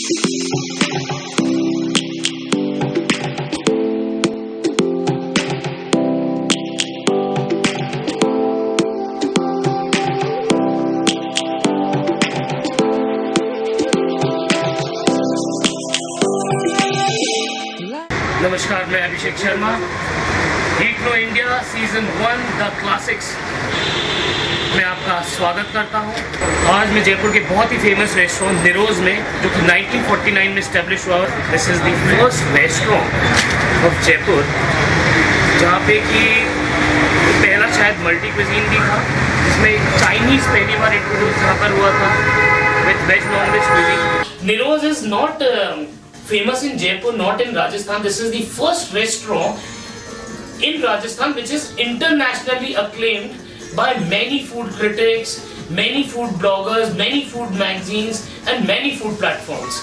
नमस्कार, मैं Abhishek Sharma. Eat no India season 1 the classics में आपका स्वागत करता हूं। आज मैं जयपुर के बहुत ही फेमस रेस्टोरेंट निरोज में, जो कि 1949 में इस्टेब्लिश हुआ। This is the first restaurant of Jaipur, जहाँ पे कि पहला शायद मल्टी क्विजीन भी था, जिसमें चाइनीज़ पहली बार इंट्रोड्यूस यहाँ पर हुआ था with veg non veg cuisine. Niros is not famous in Jaipur, not in Rajasthan. This is the first restaurant in Rajasthan which is internationally acclaimed by many food critics, many food bloggers, many food magazines and many food platforms.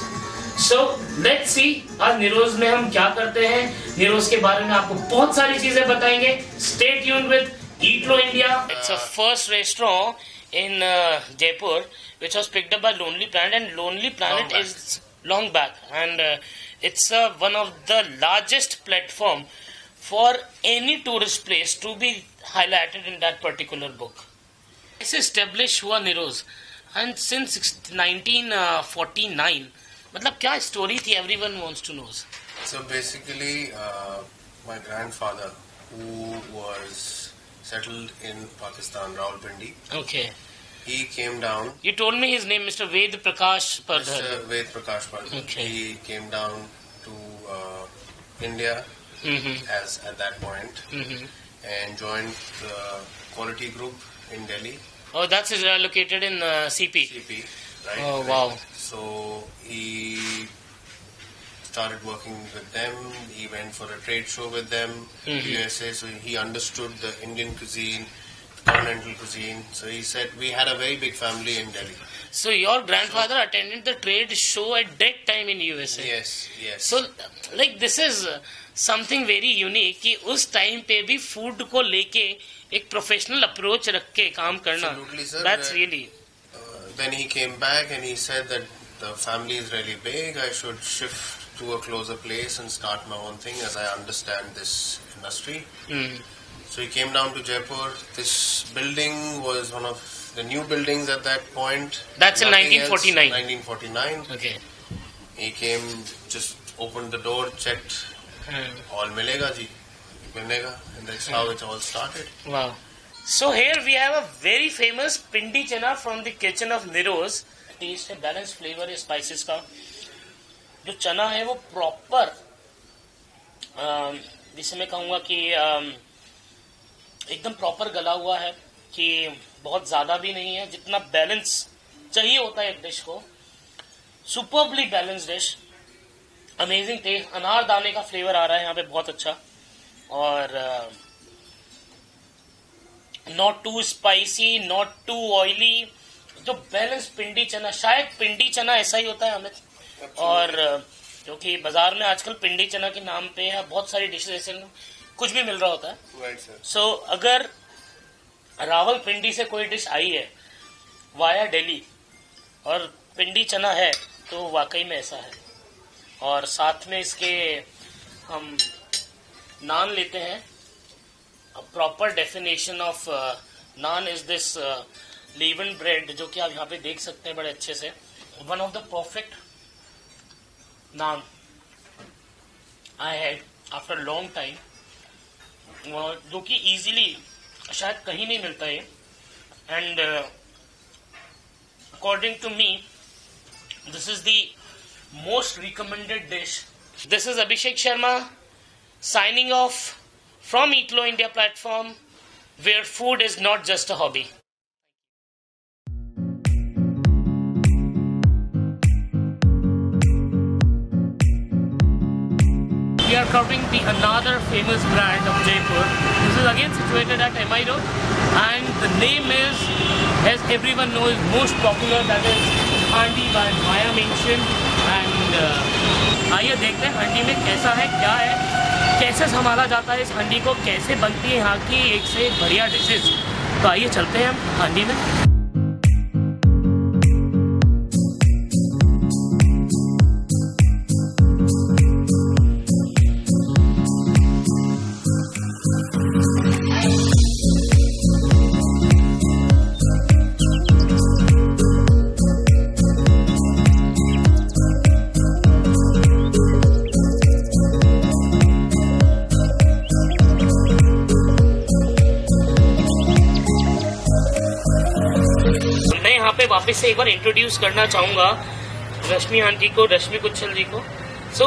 So let's see आज निरोज में हम क्या करते हैं। निरोज के बारे में आपको बहुत सारी चीजें बताएंगे। Stay tuned with Eat Lo India. It's a first restaurant in Jaipur which was picked up by Lonely Planet, and Lonely Planet is long back, and it's one of the largest platform for any tourist place to be highlighted in that particular book. It's established हुआ Niroj, and since 1949, मतलब क्या story थी? Everyone wants to know. So basically, my grandfather, who was settled in Pakistan, Rawalpindi. Okay. He came down. You told me his name, Mr. Ved Prakash Pardhan. Mr. Ved Prakash Pardhan. Okay. He came down to India as at that point and joined the Quality Group in Delhi. Oh, that's located in CP. CP, right? Oh, wow. So he started working with them. He went for a trade show with them, USA. So he understood the Indian cuisine, continental cuisine. So he said we had a very big family in Delhi. So your grandfather attended the trade show at that time in USA. Yes, yes. So like this is something very unique कि उस time पे भी food को लेके एक professional approach रख के काम करना. Absolutely, sir. That's really. Then he came back and he said that the family is really big. I should shift to a closer place and start my own thing as I understand this industry. So he came down to Jaipur. This building was one of the new buildings at that point. That's in 1949. 1949. Okay. He came, just opened the door, checked. All milega ji, milega, and that's how it all started. Wow. So here we have a very famous pindi chana from the kitchen of Niroz. Taste है, balanced flavor है spices का. जो चना है वो proper, जिसे मैं कहूँगा कि एकदम प्रॉपर गला हुआ है, कि बहुत ज़्यादा भी नहीं है, जितना बैलेंस चाहिए होता है एक डिश को. Superbly balance dish, amazing taste. अनार दाने का फ्लेवर आ रहा है यहाँ पे बहुत अच्छा, और not too spicy, not too oily. जो बैलेंस पिंडी चना, शायद पिंडी चना ऐसा ही होता है अमित, और क्योंकि बाजार में आजकल पिंडी चना के नाम पे बहुत सारी डिशेज ऐसे कुछ भी मिल रहा होता है. Right, sir. So, अगर रावलपिंडी से कोई डिश आई है वाया दिल्ली और पिंडी चना है, तो वाकई में ऐसा है. और साथ में इसके हम नान लेते हैं. Proper definition of naan is this leavened bread, जो कि आप यहाँ पे देख सकते हैं बड़े अच्छे से. One of the perfect naan I had after long time, जो कि इजीली शायद कहीं नहीं मिलता है. And according to me this is the most recommended dish. This is Abhishek Sharma signing off from Eat Lo India platform, where food is not just a hobby. We are covering the another famous brand of Jaipur. This is again situated at MI Road, and the name is, as everyone knows, most popular, that is Handi by Maya Mention. And आइए देखते हैं हंडी में कैसा है, क्या है, कैसे संभाला जाता है इस हंडी को, कैसे बनती है यहाँ की एक से एक बढ़िया डिशेज. तो आइए चलते हैं हम हंडी में. वापस से एक बार इंट्रोड्यूस करना चाहूँगा रश्मि आंटी को, रश्मि कुच्छल जी को. So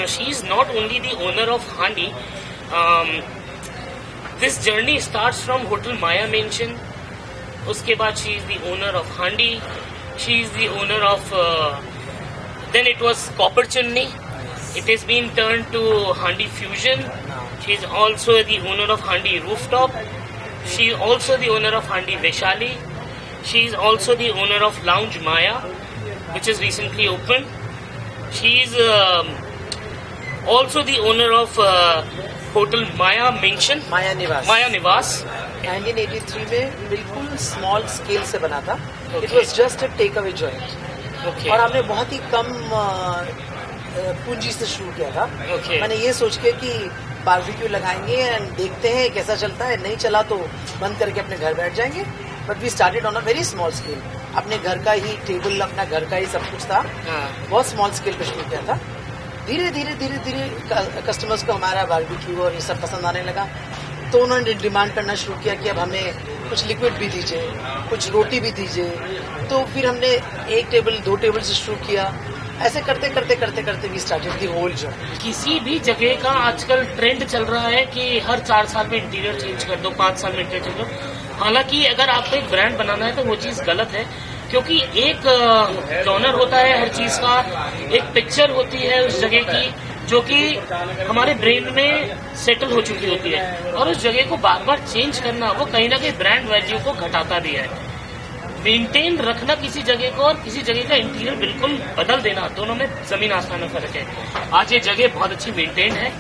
she is not only the owner of Handi. This journey starts from Hotel Maya Mansion. उसके बाद she is the owner of Handi. She is the owner of then it was Copper Chimney. It has been turned to Handi Fusion. She is also the owner of Handi Rooftop. She is also the owner of Handi Vaishali. She is also the owner of Lounge Maya, which is recently opened. She is also the owner of Hotel Maya Mansion. माया निवास. Maya Nivas. 1983 में बिल्कुल small scale से बना था. Okay. It was just a takeaway joint. Okay. और हमने बहुत ही कम पूंजी से शुरू किया था. Okay. मैंने ये सोच के कि बारबेक्यू लगाएंगे एंड देखते हैं कैसा चलता है, नहीं चला तो बंद करके अपने घर बैठ जाएंगे. But we started on a very small scale. अपने घर का ही टेबल, अपना घर का ही सब कुछ था. हाँ. बहुत स्मॉल स्केल पे शुरू किया था. धीरे धीरे कस्टमर्स को हमारा बारबेक्यू और ये सब पसंद आने लगा. तो उन्होंने डिमांड करना शुरू किया कि अब हमें कुछ लिक्विड भी दीजिए, कुछ रोटी भी दीजिए. तो फिर हमने एक टेबल, 2 टेबल से शुरू किया. ऐसे करते करते we started the whole journey. किसी भी जगह का आजकल ट्रेंड चल रहा है कि हर 4 साल में इंटीरियर चेंज कर दो, 5 साल में इंटीरियर चेंज कर दो. हालांकि अगर आपको एक ब्रांड बनाना है तो वो चीज गलत है, क्योंकि एक डोनर होता है हर चीज का, एक पिक्चर होती है उस जगह की जो कि हमारे ब्रेन में सेटल हो चुकी होती है, और उस जगह को बार बार चेंज करना वो कहीं ना कहीं ब्रांड वैल्यू को घटाता भी है. मेंटेन रखना किसी जगह को और किसी जगह का इंटीरियर बिल्कुल बदल देना, दोनों में जमीन आसमान में फर्क है. आज ये जगह बहुत अच्छी मेंटेन है,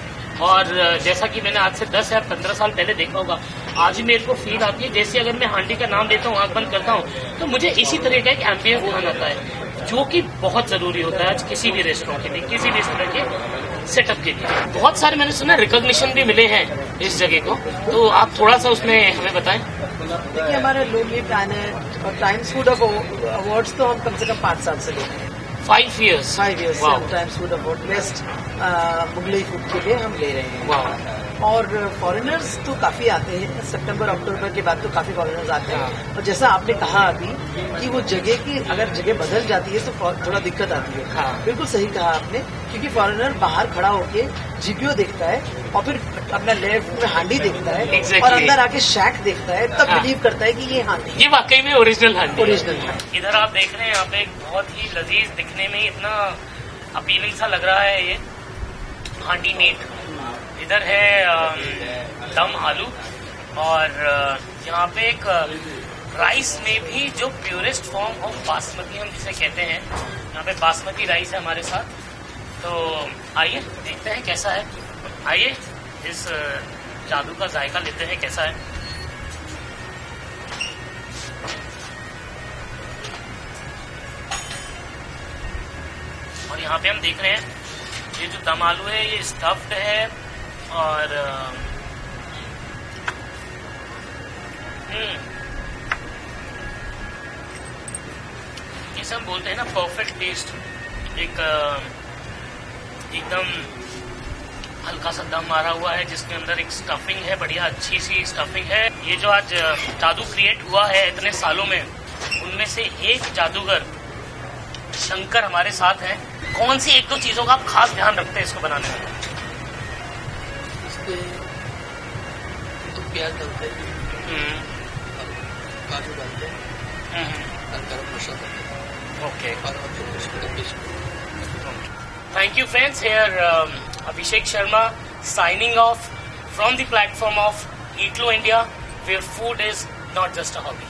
और जैसा कि मैंने आज से 10 या 15 साल पहले देखा होगा, आज भी मेरे को फील आती है जैसे अगर मैं हांडी का नाम लेता हूँ, आंख बंद करता हूँ, तो मुझे इसी तरह का एक एम्बियंस ध्यान आता है, जो कि बहुत जरूरी होता है आज किसी भी रेस्टोरेंट के लिए, किसी भी इस तरह के सेटअप के लिए. बहुत सारे मैंने सुना रिकॉग्निशन भी मिले हैं इस जगह को, तो आप थोड़ा सा उसमें हमें बताएं. देखिए, हमारे लोनली प्लैनेट और टाइम्स फूड अवार्ड्स तो हम कम से कम 5 साल से ले रहे हैं. 5 years. 5 years से Wow. हम times food award best Mughlai food के लिए हम ले रहे हैं. वाह. और फॉरेनर्स तो काफी आते हैं. सितंबर अक्टूबर के बाद तो काफी फॉरेनर्स आते हैं. हाँ. और जैसा आपने कहा अभी कि वो जगह की अगर जगह बदल जाती है तो थोड़ा दिक्कत आती है. हाँ. बिल्कुल सही कहा आपने, क्योंकि फॉरेनर बाहर खड़ा होके जीपीओ देखता है और फिर अपना लेफ्ट में हांडी देखता है. Exactly. और अंदर आके शैक देखता है, तब हाँ. बिलीव करता है कि ये हांडी ये वाकई में ओरिजिनल हांडी. ओरिजिनल है. इधर आप देख रहे हैं, यहाँ पे एक बहुत ही लजीज, दिखने में इतना अपीलिंग सा लग रहा है ये हांडी मीट. इधर है दम आलू, और यहाँ पे एक राइस में भी जो प्योरेस्ट फॉर्म ऑफ बासमती हम जिसे कहते हैं, यहाँ पे बासमती राइस है हमारे साथ. तो आइए देखते हैं कैसा है. आइए इस जादू का जायका लेते हैं कैसा है. और यहाँ पे हम देख रहे हैं ये जो दम आलू है ये स्टफ्ड है, और जैसे हम बोलते हैं ना परफेक्ट टेस्ट, एक एकदम हल्का सा दम मारा हुआ है जिसके अंदर एक स्टफिंग है, बढ़िया अच्छी सी स्टफिंग है. ये जो आज जादू क्रिएट हुआ है इतने सालों में, उनमें से एक जादूगर शंकर हमारे साथ हैं. कौन सी 1-2 चीजों का आप खास ध्यान रखते हैं इसको बनाने में? इसके तो प्याज डालते हैं, काजू डालते हैं, गरम मसाला डालते हैं. ओके, और उसको piece. thank you friends. Here Abhishek Sharma signing off from the platform of Eatlo India, where food is not just a hobby.